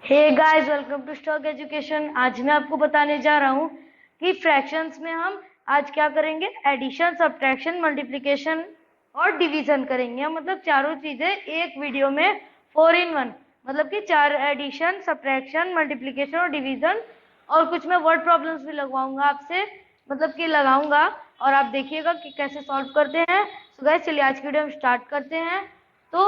Hey guys, welcome to stock education. आज मैं आपको बताने जा रहा हूँ कि फ्रैक्शंस में हम आज क्या करेंगे। एडिशन, सब्ट्रैक्शन, मल्टीप्लिकेशन और डिवीजन करेंगे। मतलब चारों चीजें एक वीडियो में 4 in 1। मतलब कि 4 एडिशन, सब्ट्रैक्शन, मल्टीप्लिकेशन और डिवीजन, और कुछ मैं वर्ड प्रॉब्लम्स भी लगवाऊंगा आपसे, मतलब कि लगाऊंगा और आप देखिएगा कि कैसे सॉल्व करते हैं। सो गाइस, चलिए आज की वीडियो हम स्टार्ट करते हैं। तो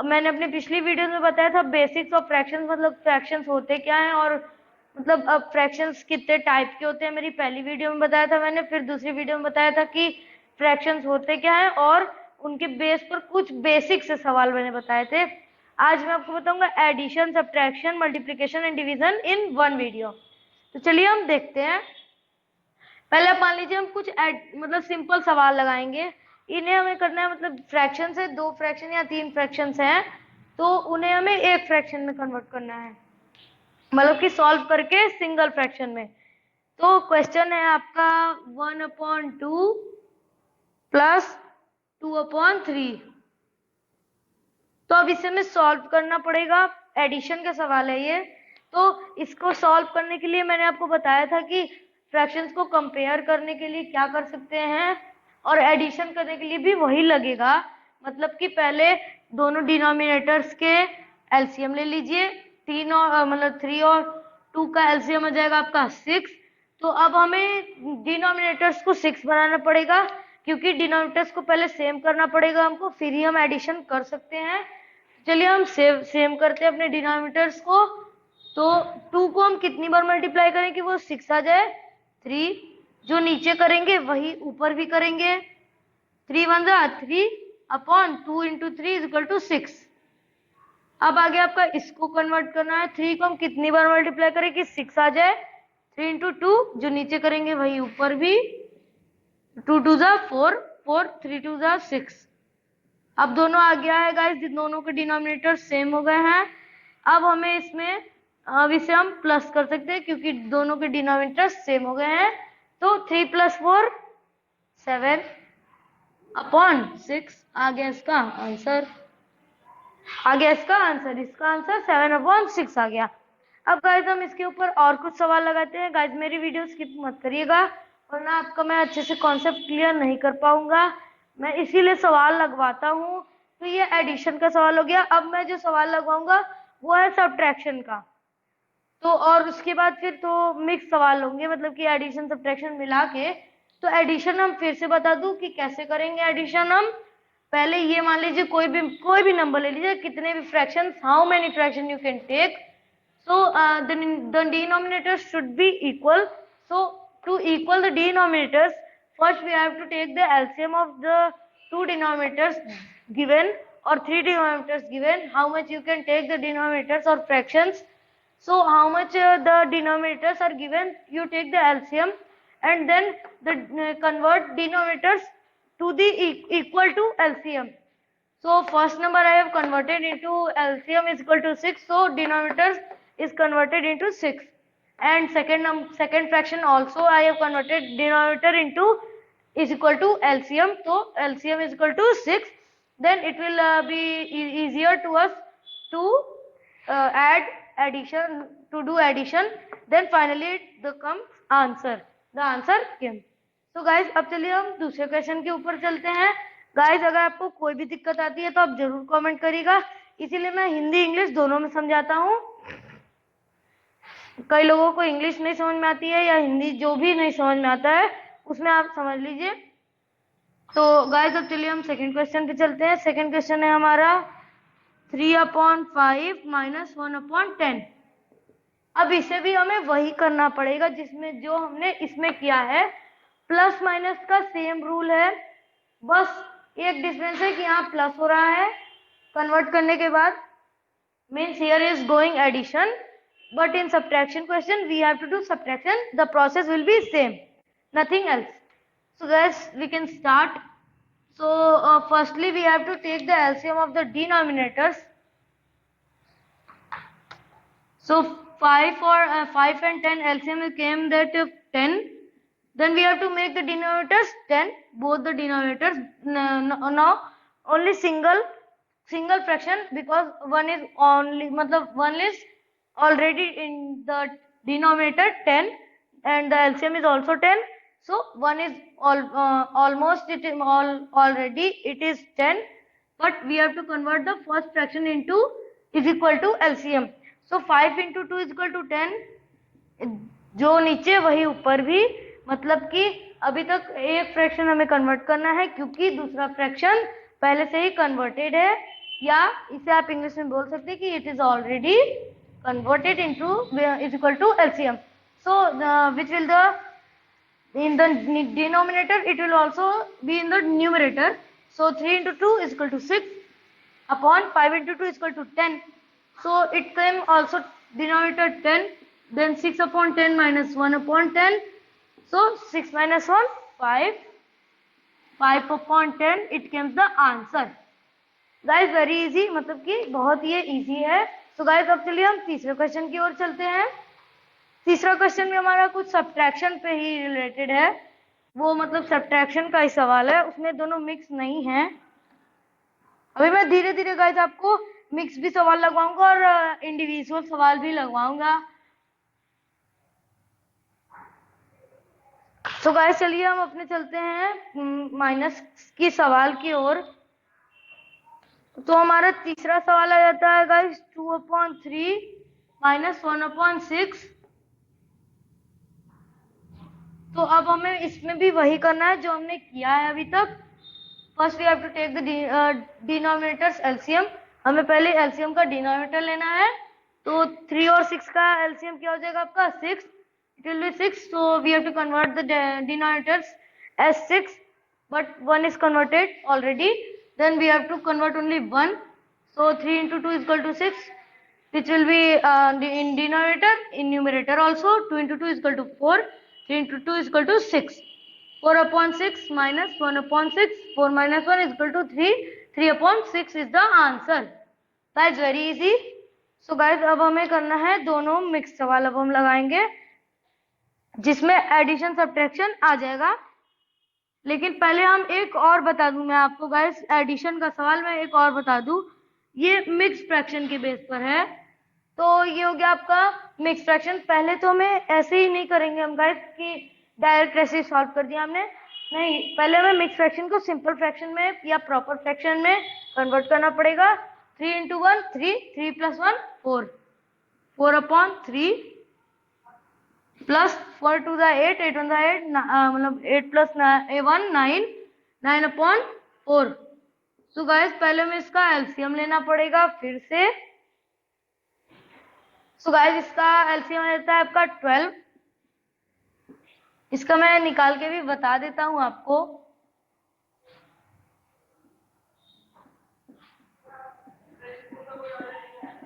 मैंने अपने पिछली वीडियो में बताया था बेसिक्स ऑफ फ्रैक्शंस, मतलब फ्रैक्शंस होते क्या हैं, और मतलब अब फ्रैक्शंस कितने टाइप के होते हैं। मेरी पहली वीडियो में बताया था मैंने, फिर दूसरी वीडियो में बताया था कि फ्रैक्शंस होते क्या हैं, और उनके बेस पर कुछ बेसिक से सवाल मैंने बताए थे। आज मैं आपको बताऊंगा addition, subtraction, multiplication and division in one video. तो चलिए हम देखते हैं। पहले आप मान लीजिए हम कुछ मतलब सिंपल सवाल लगाएंगे। इन्हें हमें करना है, मतलब फ्रैक्शन से 2 फ्रैक्शन या 3 फ्रैक्शन हैं, तो उन्हें हमें एक फ्रैक्शन में कन्वर्ट करना है, मतलब कि सॉल्व करके सिंगल फ्रैक्शन में। तो क्वेश्चन है आपका 1/2 प्लस 2/3। तो अब इसे हमें सॉल्व करना पड़ेगा। एडिशन का सवाल है ये। तो इसको सॉल्व करने के लिए मैंने आपको बताया था कि फ्रैक्शंस को कंपेयर करने के लिए क्या कर सकते हैं, और एडिशन करने के लिए भी वही लगेगा। मतलब कि पहले दोनों डिनोमिनेटर्स के एलसीएम ले लीजिए। 3 और मतलब 3 और 2 का एलसीएम हो जाएगा आपका 6। तो अब हमें डिनोमिनेटर्स को 6 बनाना पड़ेगा, क्योंकि डिनोमिनेटर्स को पहले सेम करना पड़ेगा हमको, फिर ही हम एडिशन कर सकते हैं। चलिए हम सेम करते हैं अपने डिनोमिनेटर्स को। तो 2 को हम कितनी बार मल्टीप्लाई करें कि वो 6 आ जाए? 3। जो नीचे करेंगे वही ऊपर भी करेंगे। 3 1 3 upon 2 into 3 is equal to 6। अब आगे आपका इसको कन्वर्ट करना है। 3 को हम कितनी बार मल्टीप्लाई करें कि 6 आ जाए? 3 इंटू 2, जो नीचे करेंगे वही ऊपर भी। 2 2 4, 4 3 2 6। अब दोनों आ गया है गाइस, दोनों के डिनोमिनेटर सेम हो गए हैं। अब हमें इसमें अब इसे हम प्लस कर सकते हैं, क्योंकि दोनों के डिनोमिनेटर सेम हो गए हैं। तो 3 + 4 7 अपॉन 6 आ गया इसका आंसर। इसका आंसर 7/6 आ गया। अब गाइज हम इसके ऊपर और कुछ सवाल लगाते हैं। गाइज मेरी वीडियो स्किप मत करिएगा, वरना आपका मैं अच्छे से कॉन्सेप्ट क्लियर नहीं कर पाऊंगा। मैं इसीलिए सवाल लगवाता हूँ। तो ये एडिशन का सवाल हो गया। अब मैं जो सवाल लगवाऊंगा वो है सब्ट्रैक्शन का। तो और उसके बाद फिर तो मिक्स सवाल होंगे, मतलब कि एडिशन सब्ट्रैक्शन मिला के। तो एडिशन हम फिर से बता दूं कि कैसे करेंगे एडिशन। हम पहले ये मान लीजिए कोई भी नंबर ले लीजिए, कितने भी fraction, how many fraction you can take. So the denominators should be equal. So to equal the denominators, first we have to take the LCM of the 2 denominators given or 3 denominators given. How much you can take the denominators or fractions. So how much the denominators are given, you take the LCM, and then the convert denominators to the equal to LCM. So first number I have converted into LCM is equal to 6. So denominators is converted into 6. And second fraction also I have converted denominator into is equal to LCM. So LCM is equal to 6. Then it will be easier to us to do addition. Then finally the comes answer. The answer came. तो guys अब चलिए हम दूसरे question के ऊपर चलते हैं। Guys अगर आपको कोई भी दिक्कत आती है तो आप जरूर कमेंट करिएगा, इसीलिए मैं हिंदी इंग्लिश दोनों में समझाता हूँ। कई लोगों को इंग्लिश नहीं समझ में आती है, या हिंदी जो भी नहीं समझ में आता है उसमें आप समझ लीजिए। तो गाइज अब चलिए हम सेकंड क्वेश्चन पे चलते हैं। सेकंड क्वेश्चन है हमारा 3/5 - 1/10। अब इसे भी हमें वही करना पड़ेगा जिसमें जो हमने इसमें किया है। प्लस माइनस का सेम रूल है, बस एक डिफरेंस है कि यहाँ प्लस हो रहा है कन्वर्ट करने के बाद, means here is going addition, but in subtraction question we have to do subtraction. The process will be same, nothing else. So guys we can start. So firstly we have to take the LCM of the denominators. So 5 and 10 LCM came that 10. Then we have to make the denominators 10, both the denominators. Now only single fraction, because one is only, matlab one is already in the denominator 10 and the LCM is also 10, so 1 is almost it is already it is 10, but we have to convert the first fraction into is equal to LCM. So 5 into 2 is equal to 10, जो नीचे वही ऊपर भी, मतलब कि अभी तक एक फ्रैक्शन हमें कन्वर्ट करना है क्योंकि दूसरा फ्रैक्शन पहले से ही कन्वर्टेड है, या इसे आप इंग्लिश में बोल सकते हैं कि it is already converted into is equal to LCM. So which will the in the denominator it will also be in the numerator. So 3 into 2 is equal to 6 upon 5 into 2 is equal to 10. So it came also denominator 10, then 6 upon 10 minus 1 upon 10. So 6 minus 1 5, 5 upon 10 it comes the answer. Guys very easy, मतलब कि बहुत ये easy है. So guys अब चलिए हम तीसरे question की ओर चलते हैं. तीसरा क्वेश्चन में हमारा कुछ सब्ट्रैक्शन पे ही रिलेटेड है, वो मतलब सब्ट्रैक्शन का ही सवाल है, उसमें दोनों मिक्स नहीं है. अभी मैं धीरे धीरे गाइस आपको मिक्स भी सवाल लगवाऊंगा और इंडिविजुअल सवाल भी लगवाऊंगा. तो गाइस चलिए हम अपने चलते हैं माइनस की सवाल की ओर. तो हमारा तीसरा सवाल आ जाता है गाइस 2/3 माइनस 1/6. तो अब हमें इसमें भी वही करना है जो हमने किया है अभी तक. First we have to take the denominators LCM. हमें पहले एलसीएम का डिनोमिनेटर लेना है. तो 3 और 6 का एलसीएम क्या हो जाएगा आपका 6. It will be 6. So we have to convert the denominators as 6, but 1 is converted already. Then we have to convert only 1. So 3 into 2 is equal to 6, which will be in denominator, in numerator also 2 into 2 is equal to 4. 3 into 2 is equal to 6. 4 upon 6 minus 1 upon 6. 4 minus 1 is equal to 3. 3 upon 6 is the answer. Guys very easy. So guys अब हमें करना है दोनों mix सवाल अब हम लगाएंगे जिसमें एडिशन सब्ट्रैक्शन आ जाएगा. लेकिन पहले हम एक और बता दूं मैं आपको गाइस, एडिशन का सवाल मैं एक और बता दूं, ये मिक्स फ्रैक्शन के बेस पर है. तो ये हो गया आपका मिक्स फ्रैक्शन. पहले तो हमें ऐसे ही नहीं करेंगे हम गाइस कि डायरेक्ट ऐसे सॉल्व कर दिया हमने, नहीं. पहले हमें मिक्स फ्रैक्शन को सिंपल फ्रैक्शन में या प्रॉपर फ्रैक्शन में कन्वर्ट करना पड़ेगा. 3 into 1 3, 3 plus 1 4, 4/3 plus 4 to the 8, 8 on the 8 मतलब 8 plus 1 9, 9/4. तो गाइस पहले हमें इसका एलसीएम लेना पड़ेगा फिर से. सो गाइस इसका एलसीएम रहता है आपका 12. इसका मैं निकाल के भी बता देता हूं आपको.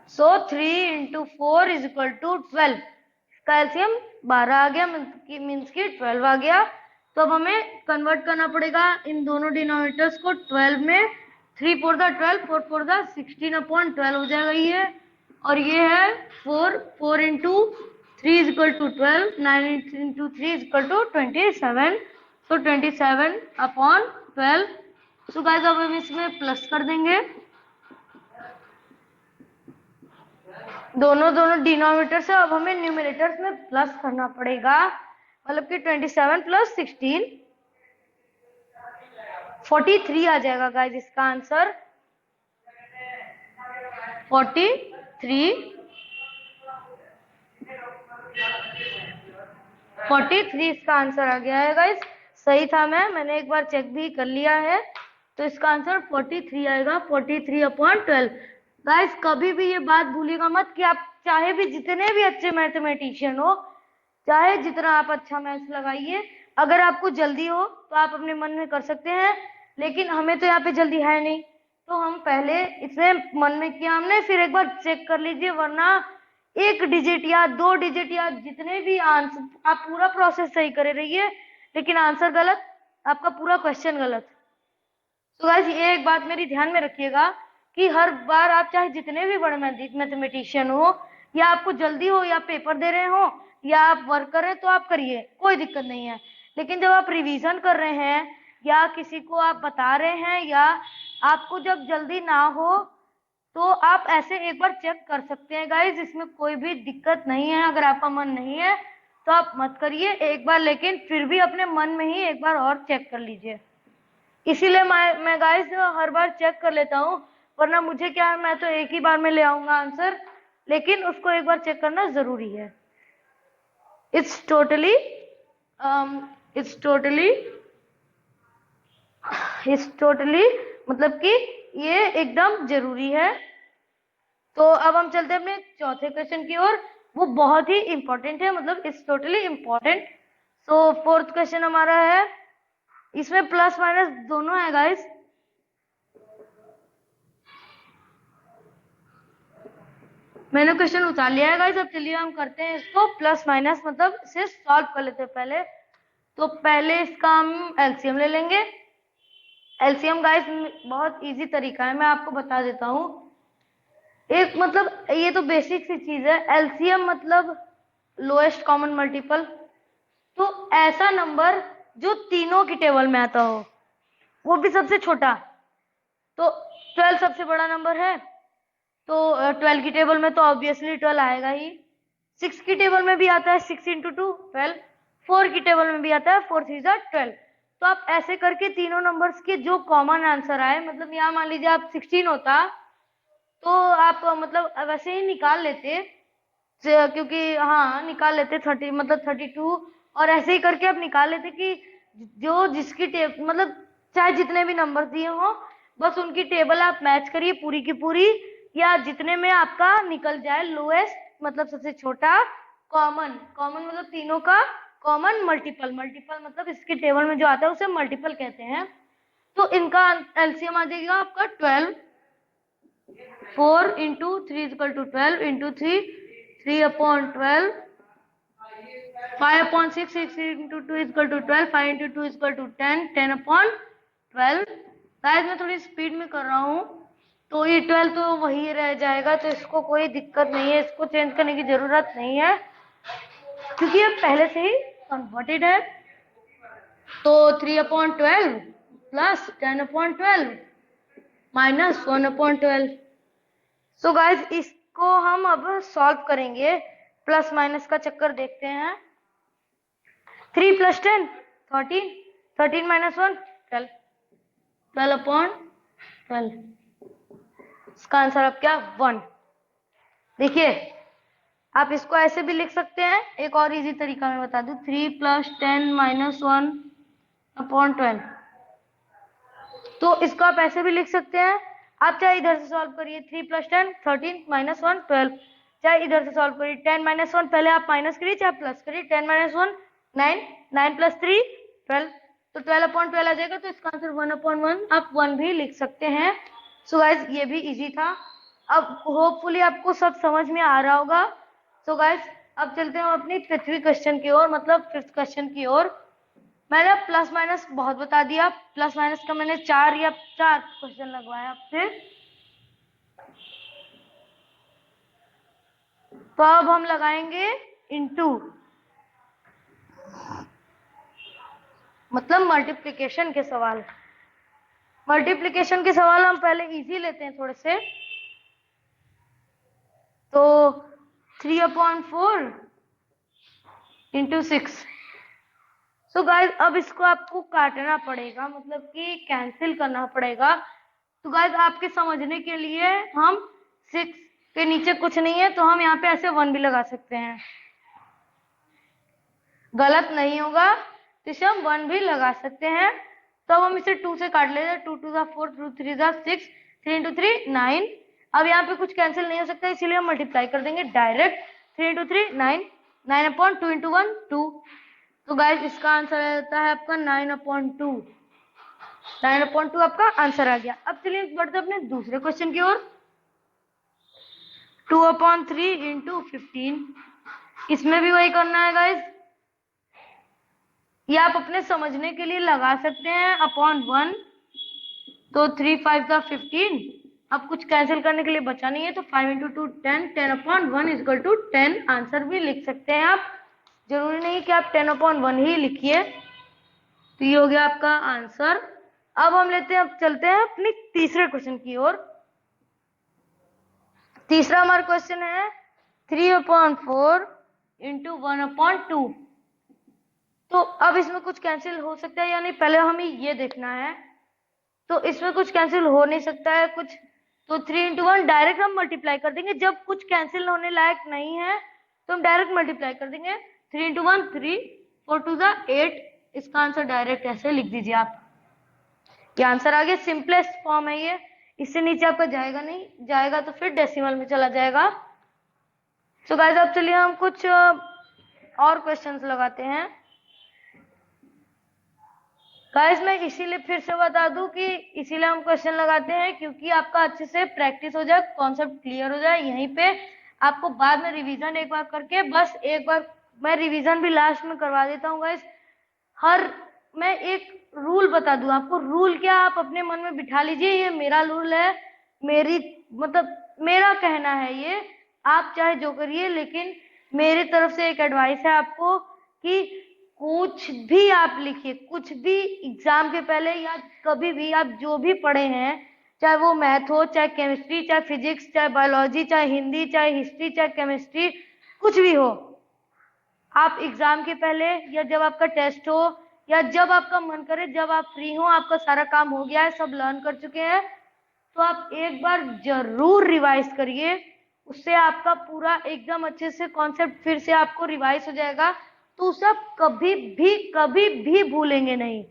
सो 3 into 4 is equal to 12. इसका एलसीएम 12 आ गया, मीन्स की 12 आ गया. तो अब हमें कन्वर्ट करना पड़ेगा इन दोनों डिनोमिनेटर्स को 12 में. 3 4 the 12, 4 4 the 16/12 हो जाएगा ये. और ये है 4, 4 into 3 is equal to 12, 9 into 3 is equal to 27. So 27/12. So guys अब हम इसमें प्लस कर देंगे. दोनों डिनोमिनेटर से अब हमें न्यूमरेटर्स में प्लस करना पड़ेगा, मतलब कि 27 plus 16 43 आ जाएगा गाइस इसका आंसर 43. 43 इसका आंसर आ गया है गाइस. सही था, मैंने एक बार चेक भी कर लिया है. तो इसका आंसर 43 आएगा. 43/12. गाइस कभी भी ये बात भूलिएगा मत कि आप चाहे भी जितने भी अच्छे मैथमेटिशियन हो, चाहे जितना आप अच्छा मैथ्स लगाइए, अगर आपको जल्दी हो तो आप अपने मन में कर सकते हैं. लेकिन हमें तो यहाँ पे जल्दी है नहीं, तो हम पहले इसे मन में किया हमने, फिर एक बार चेक कर लीजिए. वरना 1 डिजिट या 2 डिजिट या जितने भी आंसर, आप पूरा प्रोसेस सही करे रहिए लेकिन आंसर गलत, आपका पूरा क्वेश्चन गलत. तो गाइस ये एक बात मेरी ध्यान में रखिएगा कि हर बार आप चाहे जितने भी बड़े मैथमेटिशियन हो, या आपको जल्दी हो, या पेपर दे रहे हो, या आप वर्क कर रहे हैं, तो आप करिए, कोई दिक्कत नहीं है. लेकिन जब आप रिवीजन कर रहे हैं या किसी को आप बता रहे हैं, या आपको जब जल्दी ना हो, तो आप ऐसे एक बार चेक कर सकते हैं गाइज, इसमें कोई भी दिक्कत नहीं है। अगर आपका मन नहीं है तो आप मत करिए एक बार, लेकिन फिर भी अपने मन में ही एक बार और चेक कर लीजिए। इसीलिए मैं गाइज हर बार चेक कर लेता हूँ, वरना मुझे क्या है, मैं तो एक ही बार में ले आऊंगा आंसर, लेकिन उसको एक बार चेक करना जरूरी है। इट्स टोटली मतलब कि ये एकदम जरूरी है। तो अब हम चलते हैं अपने चौथे क्वेश्चन की ओर। वो बहुत ही इंपॉर्टेंट है, मतलब it's totally important. So fourth question हमारा है, इसमें प्लस माइनस दोनों है गाइस। मैंने क्वेश्चन उतार लिया है गाइस। अब चलिए हम करते हैं इसको प्लस माइनस, मतलब इसे सॉल्व कर लेते हैं पहले। तो पहले इसका हम एलसीएम ले लेंगे। एलसीएम गाइस बहुत इजी तरीका है, मैं आपको बता देता हूँ। एक मतलब ये तो बेसिक सी चीज है, एलसीएम मतलब लोएस्ट कॉमन मल्टीपल। तो ऐसा नंबर जो तीनों की टेबल में आता हो, वो भी सबसे छोटा। तो 12 सबसे बड़ा नंबर है, तो 12 की टेबल में तो ऑब्वियसली 12 आएगा ही। 6 की टेबल में भी आता है 6 इंटू 2 12। 4 की टेबल में भी आता है 4 3 12। तो आप ऐसे करके तीनों नंबर्स के जो कॉमन आंसर आए, मतलब यहाँ मान लीजिए आप 16 होता तो आप मतलब वैसे ही निकाल लेते, क्योंकि हाँ निकाल लेते 30 मतलब 32, और ऐसे ही करके आप निकाल लेते कि जो जिसकी टेबल मतलब चाहे जितने भी नंबर दिए हो, बस उनकी टेबल आप मैच करिए पूरी की पूरी, या जितने में आपका निकल जाए लोएस्ट मतलब सबसे छोटा, कॉमन कॉमन मतलब तीनों का कॉमन मल्टीपल, मल्टीपल मतलब इसकी टेबल में जो आता है उसे मल्टीपल कहते हैं। तो इनका एलसीएम आ जाएगा आपका 12। 4 into 3 equal to 12 into 3 3/12, 5/6 6 into 2 equal to 12, 5 into 2 equal to 10 10/12। शायद मैं थोड़ी स्पीड में कर रहा हूँ, तो ये 12 तो वही रह जाएगा, तो इसको कोई दिक्कत नहीं है, इसको चेंज करने की जरूरत नहीं है क्योंकि ये पहले से ही कन्वर्टेड है। तो 3/12 प्लस 10/12 माइनस 1/12। सो गाइज इसको हम अब सॉल्व करेंगे, प्लस माइनस का चक्कर देखते हैं। 3 प्लस 10 13, 13 माइनस 1 12, 12/12। इसका आंसर अब क्या 1। देखिए आप इसको ऐसे भी लिख सकते हैं, एक और इजी तरीका मैं बता दूं, 3 प्लस 10 माइनस 1/12। तो इसको आप ऐसे भी लिख सकते हैं। आप चाहे इधर से सॉल्व करिए, 3 प्लस 10 13 माइनस 1 12, चाहे इधर से सॉल्व करिए 10 माइनस 1, पहले आप माइनस करिए चाहे प्लस करिए, 10 माइनस 1 9, 9 प्लस 3 12, तो 12/12 आ जाएगा। तो इसका आंसर 1/1 आप 1 भी लिख सकते हैं। सो गाइज ये भी इजी था। अब होपफुली आपको सब समझ में आ रहा होगा। सो गाइज अब चलते हैं अपनी 5वीं क्वेश्चन की ओर, मतलब 5th क्वेश्चन की ओर। मैंने प्लस माइनस बहुत बता दिया, प्लस माइनस का मैंने 4 क्वेश्चन लगवाया आपसे। तो अब हम लगाएंगे इनटू, मतलब मल्टीप्लिकेशन के सवाल। मल्टीप्लिकेशन के सवाल हम पहले इजी लेते हैं थोड़े से। तो 3/4 इंटू 6। सो गाइज अब इसको आपको काटना पड़ेगा, मतलब कि कैंसिल करना पड़ेगा। तो गाइज आपके समझने के लिए हम 6 के नीचे कुछ नहीं है, तो हम यहाँ पे ऐसे 1 भी लगा सकते हैं, गलत नहीं होगा, तो इसे हम 1 भी लगा सकते हैं। तो अब हम इसे 2 से काट लेते हैं, 2 2 4 2 3 6, 3 इंटू 3 9। अब यहाँ पे कुछ कैंसिल नहीं हो सकता, इसीलिए हम मल्टीप्लाई कर देंगे डायरेक्ट। 3 into 3 9, 9/2 into 1 2। तो गाइज इसका आंसर आता है आपका 9/2। 9/2 आपका आंसर आ गया। अब चलिए बढ़ते अपने दूसरे क्वेश्चन की ओर। 2/3 इंटू 15, इसमें भी वही करना है गाइज। ये आप अपने समझने के लिए लगा सकते हैं /1। तो 3 5 का 15, अब कुछ कैंसिल करने के लिए बचा नहीं है, तो 5 इंटू 2 10, 10/1 इक्वल टू 10 आंसर भी लिख सकते हैं आप। जरूरी नहीं कि आप 10/1 ही लिखिए। तो ये हो गया आपका आंसर। अब हम लेते हैं, अब चलते हैं अपनी तीसरे क्वेश्चन की ओर। तीसरा हमारा क्वेश्चन है 3/4 इंटू 1/2। तो अब इसमें कुछ कैंसिल हो सकता है या नहीं, पहले हमें ये देखना है। तो इसमें कुछ कैंसिल हो नहीं सकता है कुछ, तो 3/1 डायरेक्ट हम मल्टीप्लाई कर देंगे। जब कुछ कैंसिल होने लायक नहीं है तो हम डायरेक्ट मल्टीप्लाई कर देंगे। 3/1 3, 4 2 8। इसका आंसर डायरेक्ट ऐसे लिख दीजिए आप। ये आंसर आ गया, सिंपलेस्ट फॉर्म है ये, इससे नीचे आपका जाएगा नहीं, जाएगा तो फिर डेसिमल में चला जाएगा। सो गाइस अब चलिए हम कुछ और क्वेश्चंस लगाते हैं। गाइस मैं इसीलिए फिर से बता दूं कि इसीलिए हम क्वेश्चन लगाते हैं क्योंकि आपका अच्छे से प्रैक्टिस हो जाए, कॉन्सेप्ट क्लियर हो जाए। यहीं पे आपको बाद में रिवीजन एक बार करके, बस एक बार मैं रिवीजन भी लास्ट में करवा देता हूँ गाइस। मैं एक रूल बता दूं आपको, रूल क्या आप अपने मन में बिठा लीजिए, ये मेरा रूल है, मेरी मतलब मेरा कहना है ये, आप चाहे जो करिए, लेकिन मेरी तरफ से एक एडवाइस है आपको कि कुछ भी आप लिखिए, कुछ भी एग्जाम के पहले या कभी भी आप जो भी पढ़े हैं, चाहे वो मैथ हो, चाहे केमिस्ट्री, चाहे फिजिक्स, चाहे बायोलॉजी, चाहे हिंदी, चाहे हिस्ट्री, चाहे केमिस्ट्री, कुछ भी हो, आप एग्जाम के पहले या जब आपका टेस्ट हो या जब आपका मन करे, जब आप फ्री हो, आपका सारा काम हो गया है, सब लर्न कर चुके हैं, तो आप एक बार जरूर रिवाइज करिए। उससे आपका पूरा एकदम अच्छे से कॉन्सेप्ट फिर से आपको रिवाइज हो जाएगा। तो उसे आप कभी भी भूलेंगे नहीं।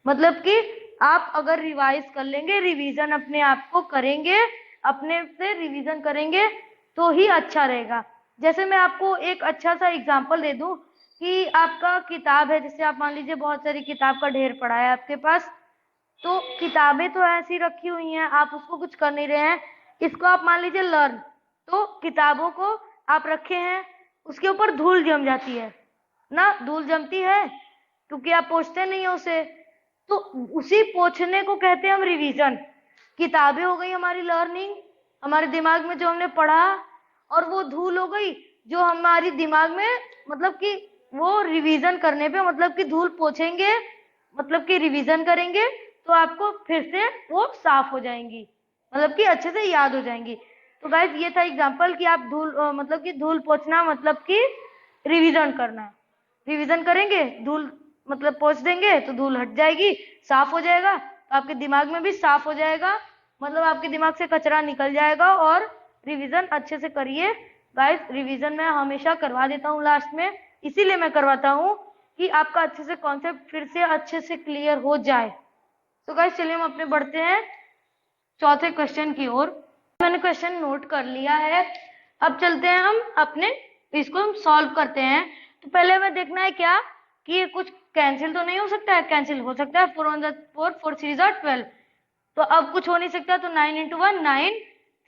मतलब कि आप अगर रिवाइज कर लेंगे, रिवीजन अपने आप को करेंगे, अपने से रिवीजन करेंगे तो ही अच्छा रहेगा। जैसे मैं आपको एक अच्छा सा एग्जांपल दे दूं कि आपका किताब है, जैसे आप मान लीजिए बहुत सारी किताब का ढेर पड़ा है आपके पास, तो किताबें तो ऐसी रखी हुई हैं, आप उसको कुछ कर नहीं रहे हैं, इसको आप मान लीजिए लर्न, तो किताबों को आप रखे हैं, उसके ऊपर धूल जम जाती है ना, धूल जमती है क्योंकि आप पोंछते नहीं हो उसे, तो उसी पोंछने को कहते हैं हम रिवीजन। किताबें हो गई हमारी लर्निंग, हमारे दिमाग में जो हमने पढ़ा, और वो धूल हो गई जो हमारी दिमाग में, मतलब कि वो रिवीजन करने पे, मतलब कि धूल पोंछेंगे, मतलब कि रिवीजन करेंगे तो आपको फिर से वो साफ हो जाएंगी, मतलब कि अच्छे से याद हो जाएंगी। तो गाइस ये था एग्जांपल कि आप धूल मतलब कि धूल पोंछना मतलब कि रिवीजन करना। रिवीजन करेंगे, धूल मतलब पोंछ देंगे तो धूल हट जाएगी, साफ हो जाएगा, तो आपके दिमाग में भी साफ हो जाएगा, मतलब आपके दिमाग से कचरा निकल जाएगा। और रिवीजन अच्छे से करिए गाइस, रिवीजन मैं हमेशा करवा देता हूँ लास्ट में, इसीलिए मैं करवाता हूँ कि आपका अच्छे से कॉन्सेप्ट फिर से अच्छे से क्लियर हो जाए। तो गाइस चलिए हम अपने बढ़ते हैं चौथे क्वेश्चन की ओर। मैंने क्वेश्चन नोट कर लिया है, अब चलते हैं हम अपने, इसको हम सॉल्व करते हैं। तो पहले हमें देखना है क्या कि ये कुछ कैंसिल तो नहीं हो सकता है, कैंसिल हो सकता है, 4 1 4, 4 3 12। तो अब कुछ हो नहीं सकता, तो 9 × 1 9,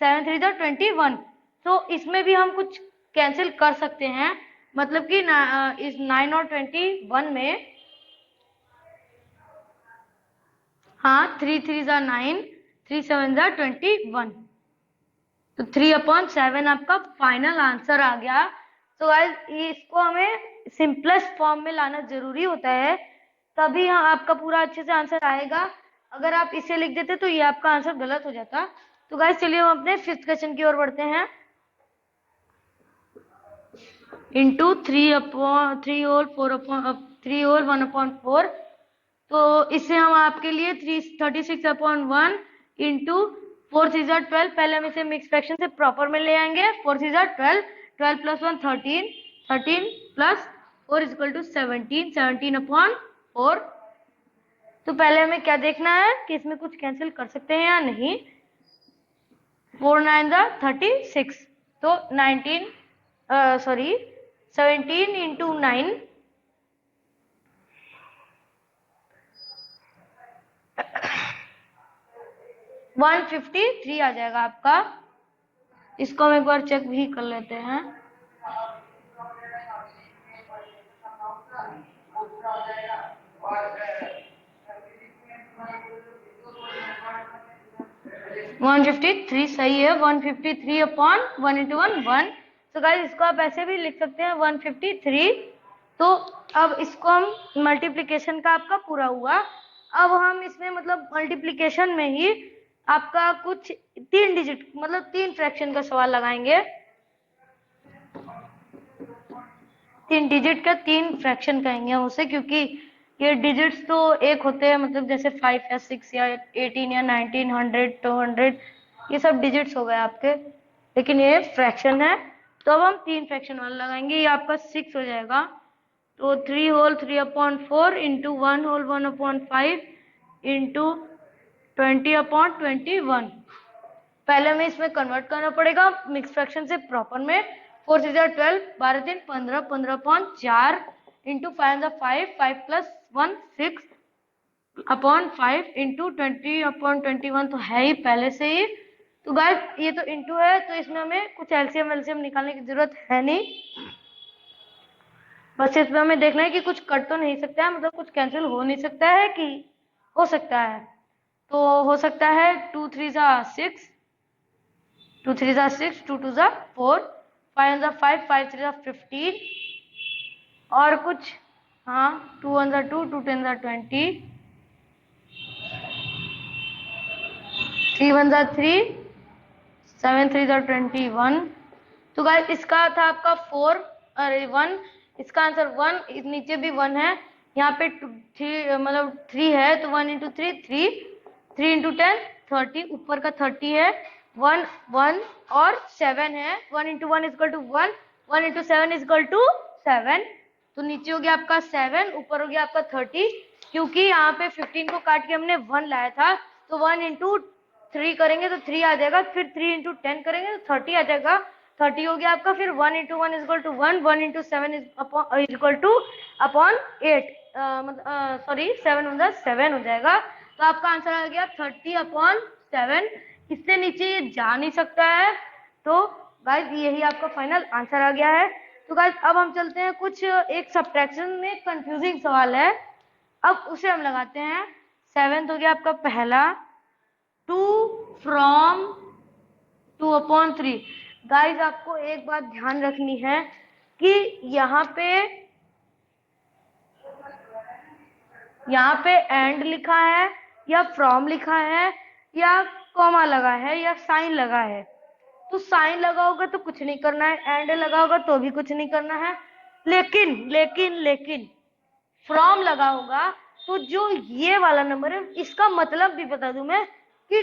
7 3 21। तो इसमें भी हम कुछ कैंसिल कर सकते हैं, मतलब कि इस 9 और 21 में, हाँ 3 3 9, 3 7 21, तो 3/7 आपका फाइनल आंसर आ गया। तो गाइस इसको हमें सिंपलेस्ट फॉर्म में लाना जरूरी होता है, तभी आपका पूरा अच्छे से आंसर आएगा। अगर आप इसे लिख देते तो ये आपका आंसर गलत हो जाता। तो गाइस चलिए हम अपने फिफ्थ क्वेश्चन की ओर बढ़ते हैं। इंटू 3 होल 1/4, तो इससे हम आपके लिए 36/1 इंटू 4 3 12, पहले हम इसे मिक्स फ्रैक्शन से प्रॉपर में ले आएंगे। 4 3 12, 12 + 1 13, 13 + 4 = 17, 17/4। तो पहले हमें क्या देखना है कि इसमें कुछ कैंसिल कर सकते हैं या नहीं। 4 9 36, तो 17 इंटू 9, 153 आ जाएगा आपका। इसको हम एक बार चेक भी कर लेते हैं। वन 153 सही है, 153/1 × 1 1। तो गाइस इसको आप ऐसे भी लिख सकते हैं 153। तो अब इसको हम मल्टीप्लिकेशन का आपका पूरा हुआ। अब हम इसमें मतलब मल्टीप्लिकेशन में ही आपका कुछ 3 डिजिट मतलब 3 फ्रैक्शन का सवाल लगाएंगे। 3 डिजिट का 3 फ्रैक्शन कहेंगे हम उसे, क्योंकि ये डिजिट्स तो एक होते हैं, मतलब जैसे 5 या 6 या 18 या 19, 100, 200, ये सब डिजिट्स हो गए आपके, लेकिन ये फ्रैक्शन है। तो अब हम 3 फ्रैक्शन वाला लगाएंगे। ये आपका 6 हो जाएगा, तो 3 होल 3/4 इंटू 1 होल 1/5 इंटू 20/21। पहले हमें इसमें कन्वर्ट करना पड़ेगा मिक्स फ्रैक्शन से प्रॉपर में। 4 3 12, 12 3 15, 15/4 इंटू 5 5 प्लस 1 6/5 इंटू 20/21 तो है ही पहले से ही। तो गाइस ये तो इंटू है, तो इसमें हमें कुछ एलसीएम निकालने की जरूरत है नहीं। बस इसमें हमें देखना है कि कुछ कट तो नहीं सकता है, मतलब कुछ कैंसिल हो नहीं सकता है कि हो सकता है। तो हो सकता है 2 3 6, 2 3 6, 2 2 4, 5 5, 5 3 15 और कुछ, हाँ 2 1 2, 2 10 20, 3 1 3, 7 3 21। तो गाइस इसका था आपका 4, अरे 1, इसका आंसर 1, नीचे भी 1 है, यहाँ पे 3 मतलब 3 है, तो 1 इंटू 3 3, 3 इंटू 10 30, ऊपर का 30 है, 1 1 और 7 है, 1 into 1 equal to 1, 1 into 7 equal to 7। तो नीचे हो गया आपका 7, ऊपर हो गया आपका 30, क्योंकि यहाँ पे 15 को काट के हमने 1 लाया था, तो 1 इंटू 3 करेंगे तो 3 आ जाएगा, फिर 3 इंटू 10 करेंगे तो 30 आ जाएगा, 30 हो गया आपका। फिर 1 into 1 equal to 1, 1 into 7 equal to upon 8, sorry 7 × 7 हो जाएगा। तो आपका आंसर आ गया 30/7। इससे नीचे ये जा नहीं सकता है, तो गाइस यही आपका फाइनल आंसर आ गया है। तो गाइस अब हम चलते हैं, कुछ एक सब्ट्रैक्शन में कंफ्यूजिंग सवाल है, अब उसे हम लगाते हैं। 7 हो गया आपका पहला, 2 फ्रॉम 2/3। गाइस आपको एक बात ध्यान रखनी है कि यहाँ पे एंड लिखा है या फ्रॉम लिखा है या कॉमा लगा है या साइन लगा है। तो साइन लगा होगा तो कुछ नहीं करना है, एंड लगा होगा तो भी कुछ नहीं करना है, लेकिन फ्रॉम लगा होगा तो जो ये वाला नंबर है इसका मतलब भी बता दूं मैं कि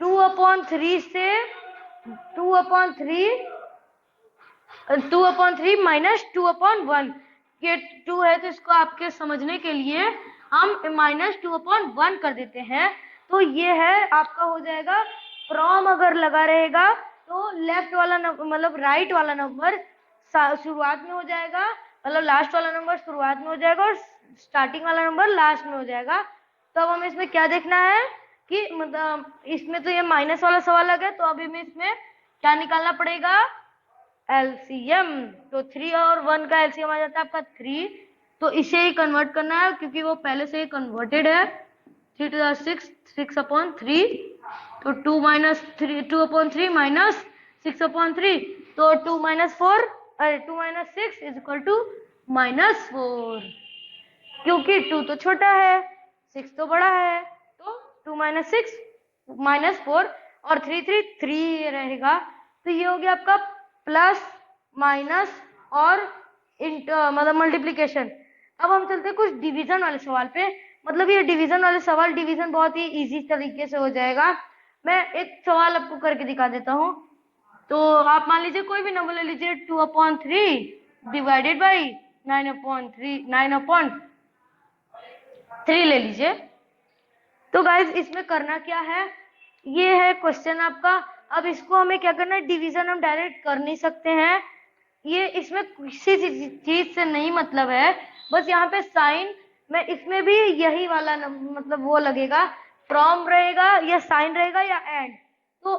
2/3 से 2/3 माइनस 2/1, ये 2 है तो इसको आपके समझने के लिए हम माइनस 2/1 कर देते हैं। तो ये है आपका हो जाएगा फ्रॉम, अगर लगा रहेगा तो लेफ्ट वाला नंबर मतलब राइट वाला नंबर शुरुआत में हो जाएगा, मतलब लास्ट वाला नंबर शुरुआत में हो जाएगा और स्टार्टिंग वाला नंबर लास्ट में हो जाएगा। तो अब हमें इसमें क्या देखना है कि मतलब इसमें तो ये माइनस वाला सवाल लगा, तो अभी हमें इसमें क्या निकालना पड़ेगा, एलसीएम। तो 3 और 1 का एलसीएम आ जाता है आपका 3, तो इसे ही कन्वर्ट करना है क्योंकि वो पहले से ही कन्वर्टेड है। 3 2 6, 6/3, तो 2/3 माइनस 6/3, तो 2 - 4 अरे 2 - 6 इज इक्वल टू -4, क्योंकि 2 तो छोटा है 6 तो बड़ा है, तो 2 - 6 -4 और 3 रहेगा। तो ये हो गया आपका प्लस माइनस और मतलब मल्टीप्लीकेशन। अब हम चलते हैं कुछ डिवीजन वाले सवाल पे, मतलब ये डिवीजन वाले सवाल डिवीजन बहुत ही इजी तरीके से हो जाएगा। मैं एक सवाल आपको करके दिखा देता हूँ। तो आप मान लीजिए कोई भी नंबर ले लीजिए, 2/3 डिवाइडेड बाई 9/3 ले लीजिए। तो गाइज इसमें करना क्या है, ये है क्वेश्चन आपका। अब इसको हमें क्या करना है, डिवीजन हम डायरेक्ट कर नहीं सकते हैं, ये इसमें किसी चीज से नहीं मतलब है, बस यहाँ पे साइन में इसमें भी यही वाला मतलब वो लगेगा, फ्रॉम रहेगा या साइन रहेगा या एंड। तो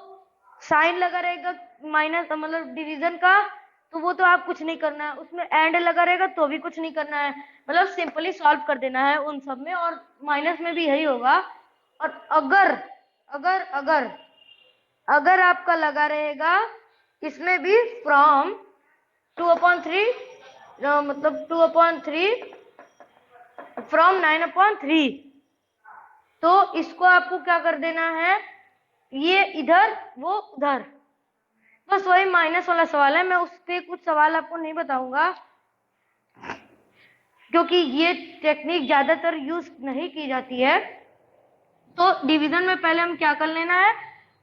साइन लगा रहेगा माइनस मतलब डिवीजन का, तो वो तो आप कुछ नहीं करना है, उसमें एंड लगा रहेगा तो भी कुछ नहीं करना है, मतलब सिंपली सॉल्व कर देना है उन सब में, और माइनस में भी यही होगा। और अगर अगर अगर अगर आपका लगा रहेगा इसमें भी फ्रॉम 2/3 मतलब 2/3 फ्रॉम 9/3, तो इसको आपको क्या कर देना है, ये इधर वो उधर, बस वही माइनस वाला सवाल है। मैं उस पे कुछ सवाल आपको नहीं बताऊंगा क्योंकि ये टेक्निक ज्यादातर यूज नहीं की जाती है। तो डिवीजन में पहले हम क्या कर लेना है,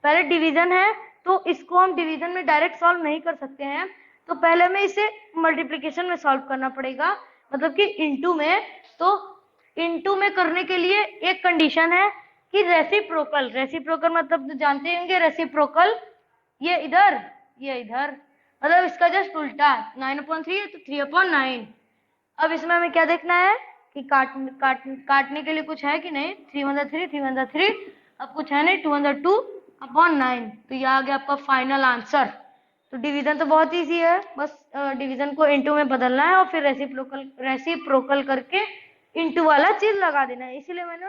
पहले डिवीजन है तो इसको हम डिवीजन में डायरेक्ट सॉल्व नहीं कर सकते हैं, तो पहले हमें इसे मल्टीप्लिकेशन में सॉल्व करना पड़ेगा, मतलब कि इनटू में। तो इनटू में करने के लिए एक कंडीशन है कि रेसिप्रोकल, रेसिप्रोकल मतलब तो जानते होंगे रेसिप्रोकल, ये इधर ये इधर, मतलब इसका जस्ट उल्टा, 9/3 है तो 3/9। अब इसमें हमें क्या देखना है कि काटने के लिए कुछ है कि नहीं, 3 1 3 3 अब कुछ है नहीं, 2 2/9, तो ये आ गया आपका फाइनल आंसर। तो डिवीजन तो बहुत इजी है, बस डिवीजन को इनटू में बदलना है और फिर रेसिप्रोकल करके इनटू वाला चीज लगा देना है। इसीलिए मैंने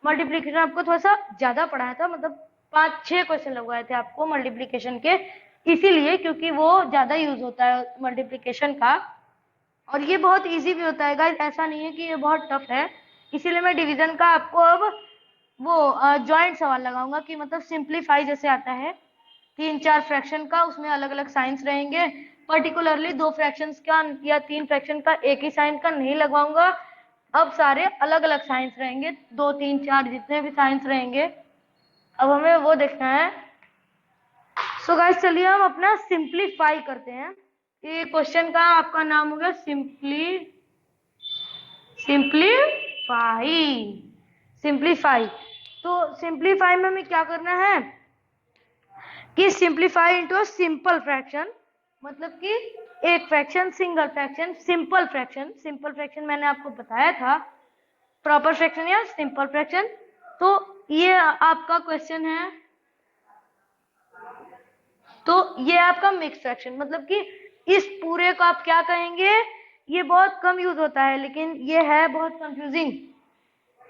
मल्टीप्लीकेशन आपको थोड़ा सा ज्यादा पढ़ाया था, मतलब 5-6 क्वेश्चन लगवाए थे आपको मल्टीप्लीकेशन के, इसीलिए क्योंकि वो ज्यादा यूज होता है मल्टीप्लीकेशन का, और ये बहुत इजी भी होता है गाइस, ऐसा नहीं है कि ये बहुत टफ है। इसीलिए मैं डिवीजन का आपको अब वो जॉइंट सवाल लगाऊंगा कि मतलब सिंप्लीफाई जैसे आता है 3-4 फ्रैक्शन का, उसमें अलग अलग साइंस रहेंगे, पर्टिकुलरली 2 फ्रैक्शंस का या 3 फ्रैक्शन का एक ही साइन का नहीं लगवाऊंगा, अब सारे अलग अलग साइंस रहेंगे, 2 3 4 जितने भी साइंस रहेंगे, अब हमें वो देखना है। सो गाइस चलिए हम अपना सिंप्लीफाई करते हैं। ये क्वेश्चन का आपका नाम होगा सिंप्लीफाई। तो सिंप्लीफाई में हमें क्या करना है कि सिंप्लीफाई इनटू सिंपल फ्रैक्शन, मतलब कि एक fraction single fraction simple fraction, simple fraction मैंने आपको बताया था, प्रॉपर फ्रैक्शन या सिंपल फ्रैक्शन। तो ये आपका क्वेश्चन है, तो ये आपका मिक्स फ्रैक्शन, मतलब कि इस पूरे को आप क्या कहेंगे, ये बहुत कम यूज होता है लेकिन ये है बहुत कंफ्यूजिंग,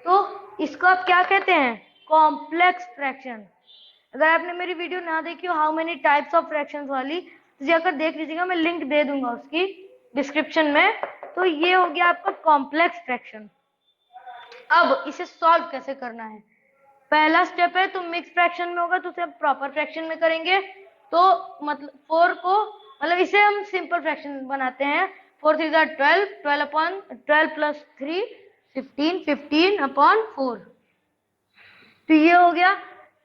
तो इसको आप क्या कहते हैं, कॉम्प्लेक्स फ्रैक्शन। अगर आपने मेरी वीडियो ना देखी हो how many types of fractions वाली, तो जाकर देख लीजिएगा, मैं लिंक दे दूंगा उसकी डिस्क्रिप्शन में। तो ये हो गया आपका कॉम्प्लेक्स फ्रैक्शन। अब इसे सॉल्व कैसे करना है, पहला स्टेप है तो मिक्स फ्रैक्शन में होगा तो उसे प्रॉपर फ्रैक्शन में करेंगे, तो मतलब 4 को, मतलब इसे हम सिंपल फ्रैक्शन बनाते हैं, 4 3 12, 12 प्लस 3 15, 15/4, तो ये हो गया।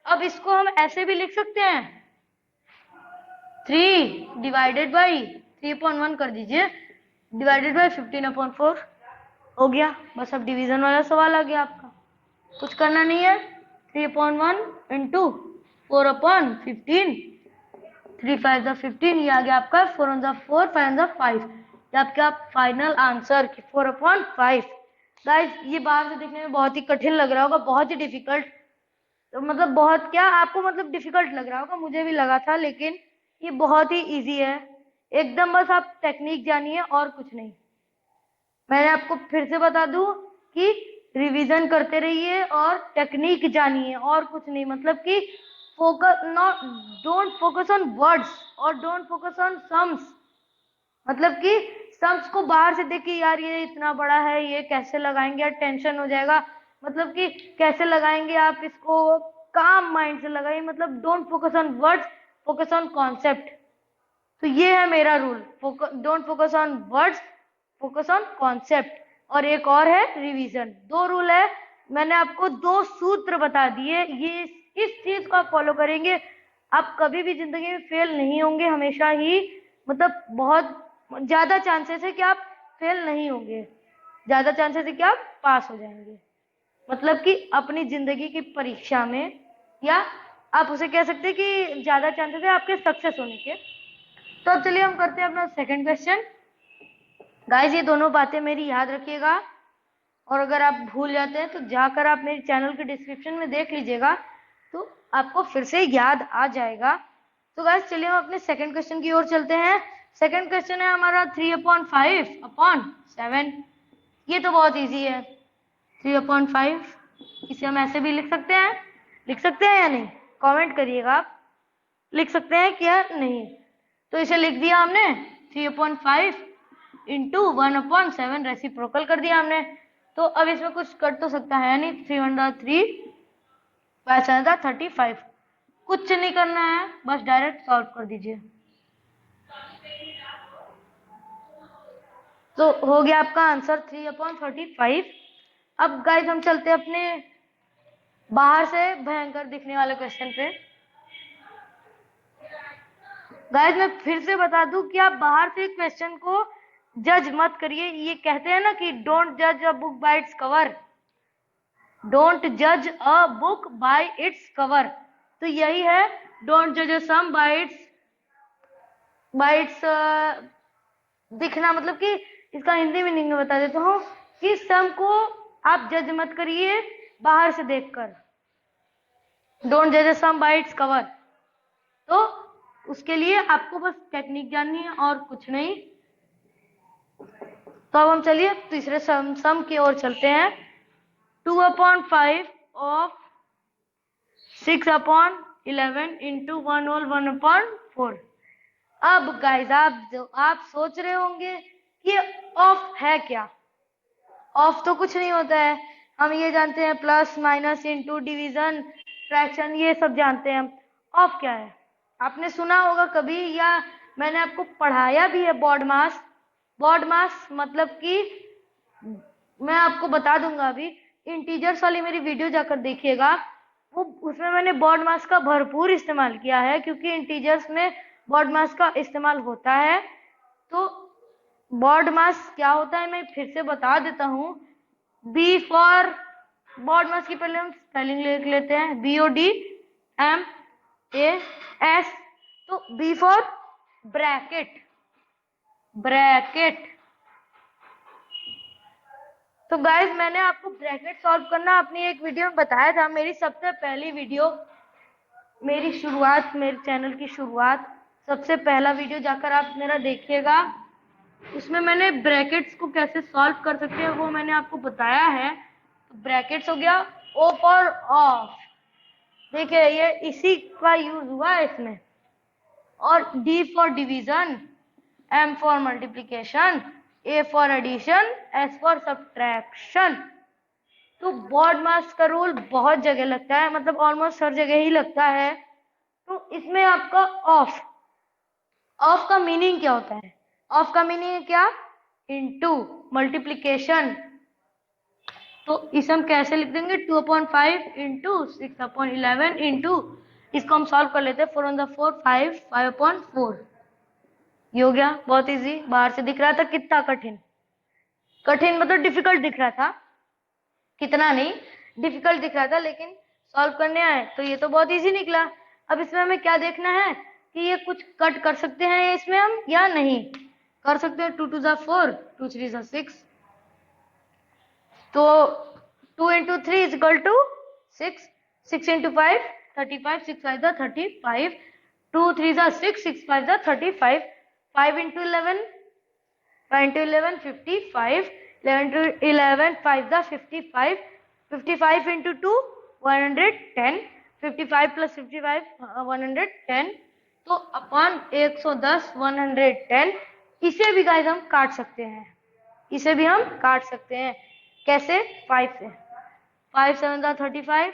अब इसको हम ऐसे भी लिख सकते हैं, 3 डिवाइडेड बाई 3/1 कर दीजिए, डिवाइडेड बाई 15/4 हो गया। बस अब डिवीजन वाला सवाल आ गया आपका, कुछ करना नहीं है, 3/1 इंटू 4/15, 3 5 15, ये आ गया आपका 4 4 5 5, ये आपका फाइनल आंसर 4/5। गाइस ये बाहर से देखने में बहुत ही कठिन लग रहा होगा, बहुत ही डिफिकल्ट, तो मतलब बहुत क्या आपको मतलब डिफिकल्ट लग रहा होगा, मुझे भी लगा था, लेकिन ये बहुत ही इजी है एकदम, बस आप टेक्निक जानिए और कुछ नहीं। मैंने आपको फिर से बता दूं कि रिवीजन करते रहिए और टेक्निक जानिए और कुछ नहीं, मतलब कि focus not, don't focus on words और डोंट फोकस ऑन सम्स, मतलब कि सम्स को बाहर से देख के यार ये इतना बड़ा है ये कैसे लगाएंगे यार, टेंशन हो जाएगा, मतलब कि कैसे लगाएंगे आप इसको, काम माइंड से लगाइए, मतलब don't focus on words, focus on concept. तो ये है मेरा rule, don't focus on words, focus on concept, और एक और है रिवीजन। 2 रूल है, मैंने आपको 2 सूत्र बता दिए, ये इस चीज को आप फॉलो करेंगे आप कभी भी जिंदगी में फेल नहीं होंगे, हमेशा ही, मतलब बहुत ज्यादा चांसेस है कि आप फेल नहीं होंगे, ज्यादा चांसेस है कि आप पास हो जाएंगे, मतलब कि अपनी जिंदगी की परीक्षा में, या आप उसे कह सकते हैं कि ज्यादा चांसेस है आपके सक्सेस होने के। तो अब चलिए हम करते हैं अपना सेकंड क्वेश्चन। गाइस ये दोनों बातें मेरी याद रखिएगा, और अगर आप भूल जाते हैं तो जाकर आप मेरे चैनल के डिस्क्रिप्शन में देख लीजिएगा, तो आपको फिर से याद आ जाएगा। तो गाइस चलिए हम अपने सेकंड क्वेश्चन की ओर चलते हैं। सेकंड क्वेश्चन है हमारा 3/5/7, ये तो बहुत इजी है, 3/5, इसे हम ऐसे भी लिख सकते हैं, लिख सकते हैं या नहीं, कमेंट करिएगा आप, लिख सकते हैं क्या नहीं। तो इसे लिख दिया हमने, 3/5 इंटू 1/7 रेसिप्रोकल कर दिया हमने। तो अब इसमें कुछ कट तो सकता है नहीं, 3 1 3 5 7 35। कुछ नहीं करना है, बस डायरेक्ट सॉल्व कर दीजिए। तो हो गया आपका आंसर 3/35। अब गाइस हम चलते हैं अपने बाहर से भयंकर दिखने वाले क्वेश्चन पे। गाइस मैं फिर से बता दूं कि आप बाहर से क्वेश्चन को जज मत करिए। ये कहते हैं ना कि डोंट जज a book by its cover, don't जज a book by its cover. तो यही है, डोंट जज अ सम बाय इट्स दिखना। मतलब कि इसका हिंदी मीनिंग में बता देता हूँ कि सम को आप जज मत करिए बाहर से देखकर, डोंट जज अ सम बाय इट्स कवर। तो उसके लिए आपको बस टेक्निक जाननी है और कुछ नहीं। तो अब हम चलिए तीसरे सम की ओर चलते हैं। 2/5 ऑफ 6/11 इंटू 1 होल 1/4। अब गाइस आप सोच रहे होंगे कि ऑफ है क्या। ऑफ तो कुछ नहीं होता है, हम ये जानते हैं plus minus into division fraction, ये सब जानते हैं हम। ऑफ क्या है आपने सुना होगा कभी, या मैंने आपको पढ़ाया भी है बॉड मास। बॉड मास मतलब कि मैं आपको बता दूंगा अभी, इंटीजर्स वाली मेरी वीडियो जाकर देखिएगा, वो उसमें मैंने बॉड मास का भरपूर इस्तेमाल किया है, क्योंकि इंटीजर्स में बॉड मास का इस्तेमाल होता है। तो बॉड मास क्या होता है मैं फिर से बता देता हूँ। बी फॉर बॉड मास की पहले हम स्पेलिंग लिख लेते हैं, BODMAS। तो बी फॉर ब्रैकेट, ब्रैकेट। तो गाइस मैंने आपको ब्रैकेट सॉल्व करना अपनी एक वीडियो में बताया था, मेरी सबसे पहली वीडियो, मेरी शुरुआत, मेरे चैनल की शुरुआत, सबसे पहला वीडियो जाकर आप मेरा देखिएगा। उसमें मैंने ब्रैकेट्स को कैसे सॉल्व कर सकते हैं वो मैंने आपको बताया है। तो ब्रैकेट्स हो गया, ओ फॉर ऑफ, देखिए ये इसी का यूज हुआ है इसमें। और D for division, M for multiplication, A for addition, S for subtraction. तो बॉड मास का रूल बहुत जगह लगता है, मतलब ऑलमोस्ट हर जगह ही लगता है। तो इसमें आपका ऑफ, ऑफ का मीनिंग क्या होता है, ऑफ का मीनिंग है क्या, इनटू मल्टीप्लीकेशन। तो इसे हम कैसे लिख देंगे, 2/5 इंटू 6/11 इंटू, इसको हम सॉल्व कर लेते हैं, 4 on the 4 5 5/4। ये हो गया, बहुत इजी। बाहर से दिख रहा था कितना कठिन, कठिन मतलब डिफिकल्ट दिख रहा था, कितना नहीं डिफिकल्ट दिख रहा था, लेकिन सॉल्व करने आए तो ये तो बहुत इजी निकला। अब इसमें हमें क्या देखना है कि ये कुछ कट कर सकते हैं इसमें हम या नहीं कर सकते हैं। 2 2 जा 4, 2 3 जा 6। तो 2 into 3 is equal to 6, 6 into 5 35, 6 5 जा 35, 2 3 जा 6, 6 5 जा 35, 5 into 11, 5 into 11 55, 11 into 11 5 जा 55, 55 into 2 110, 55 plus 55 110। तो अपॉन 110 110। इसे भी गाइस हम काट सकते हैं, इसे भी हम काट सकते हैं। कैसे, 5 से, 5 7 जा 35,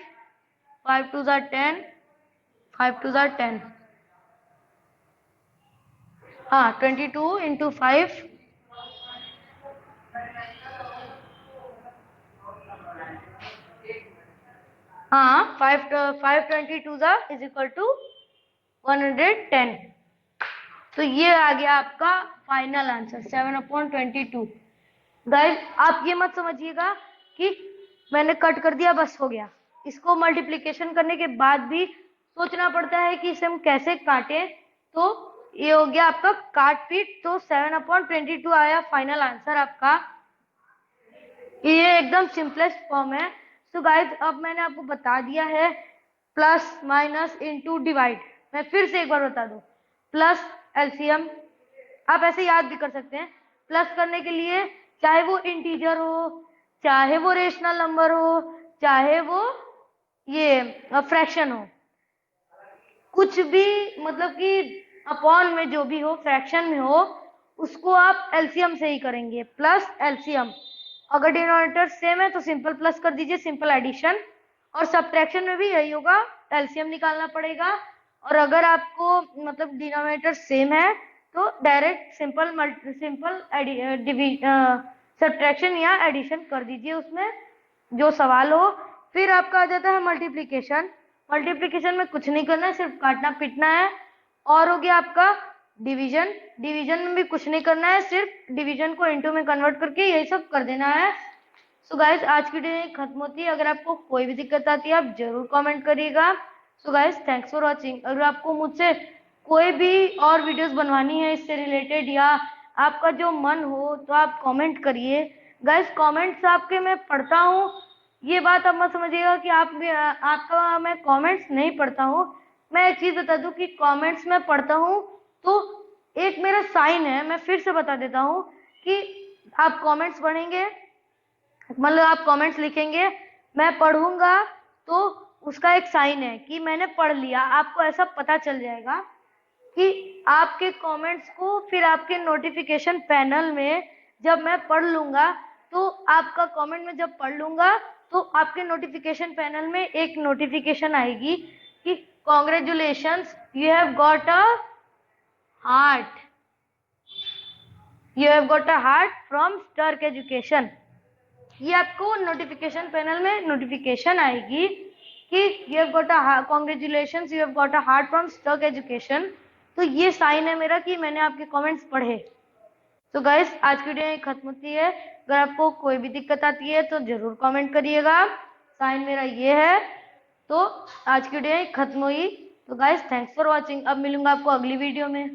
5 2 जा 10, 5 2 जा 10। हाँ 22 into 5, हाँ 522 जा इज इक्वल टू 110। तो ये आ गया आपका फाइनल आंसर 7/22। गाइस आप ये मत समझिएगा कि मैंने कट कर दिया बस हो गया, इसको मल्टीप्लिकेशन करने के बाद भी सोचना पड़ता है कि इसे हम कैसे काटें। तो ये हो गया आपका काट पीट। तो 7/22 आया फाइनल आंसर आपका। ये एकदम सिंपलेस्ट फॉर्म है। तो गाइस अब मैंने आपको बता दिया है प्लस माइनस इनटू डिवाइड। मैं फिर से एक बार बता दूं, प्लस एलसीएम आप ऐसे याद भी कर सकते हैं। प्लस करने के लिए चाहे वो इंटीजर हो, चाहे वो रेशनल नंबर हो, चाहे वो ये फ्रैक्शन हो, कुछ भी मतलब कि अपॉन में जो भी हो, फ्रैक्शन में हो, उसको आप एलसीएम से ही करेंगे, प्लस एलसीएम। अगर डिनोमिनेटर सेम है तो सिंपल प्लस कर दीजिए, सिंपल एडिशन। और सब्ट्रैक्शन में भी यही होगा, एलसीएम निकालना पड़ेगा। और अगर आपको मतलब डिनोमिनेटर सेम है तो डायरेक्ट सिंपल सब्ट्रैक्शन या एडिशन कर दीजिए उसमें जो सवाल हो। फिर आपका आ जाता है मल्टीप्लिकेशन। मल्टीप्लिकेशन में कुछ नहीं करना है, सिर्फ काटना पीटना है। और हो गया आपका डिवीजन। डिवीजन में भी कुछ नहीं करना है, सिर्फ डिवीजन को इनटू में कन्वर्ट करके यही सब कर देना है। सो गाइस आज की वीडियो खत्म होती है। अगर आपको कोई भी दिक्कत आती है आप जरूर कमेंट करिएगा। So guys thanks for watching. अगर आपको मुझसे कोई भी और वीडियोस बनवानी है इससे रिलेटेड या आपका जो मन हो तो आप कमेंट करिए। गाइस कमेंट्स आपके मैं पढ़ता हूँ, ये बात आप मत समझिएगा कि आपका मैं कमेंट्स नहीं पढ़ता हूँ। मैं एक चीज बता दूं कि कमेंट्स मैं पढ़ता हूँ तो एक मेरा साइन है, मैं फिर से बता देता हूँ कि आप कमेंट्स पढ़ेंगे, मतलब आप कमेंट्स लिखेंगे, मैं पढ़ूंगा तो उसका एक साइन है कि मैंने पढ़ लिया। आपको ऐसा पता चल जाएगा कि आपके कमेंट्स को फिर आपके नोटिफिकेशन पैनल में जब मैं पढ़ लूंगा तो आपका कमेंट में जब पढ़ लूंगा तो आपके नोटिफिकेशन पैनल में एक नोटिफिकेशन आएगी कि congratulations you have got a heart, you have got a heart from Sterk education. ये आपको नोटिफिकेशन पैनल में नोटिफिकेशन आएगी कि you have got a congratulations you have got a heart from Sterk education. तो ये sign है मेरा कि मैंने आपके कमेंट्स पढ़े। तो गाइस आज की वीडियो खत्म होती है। अगर आपको कोई भी दिक्कत आती है तो जरूर कमेंट करिएगा, साइन मेरा ये है। तो आज की वीडियो खत्म हुई। तो गाइस थैंक्स फॉर वॉचिंग। अब मिलूंगा आपको अगली वीडियो में।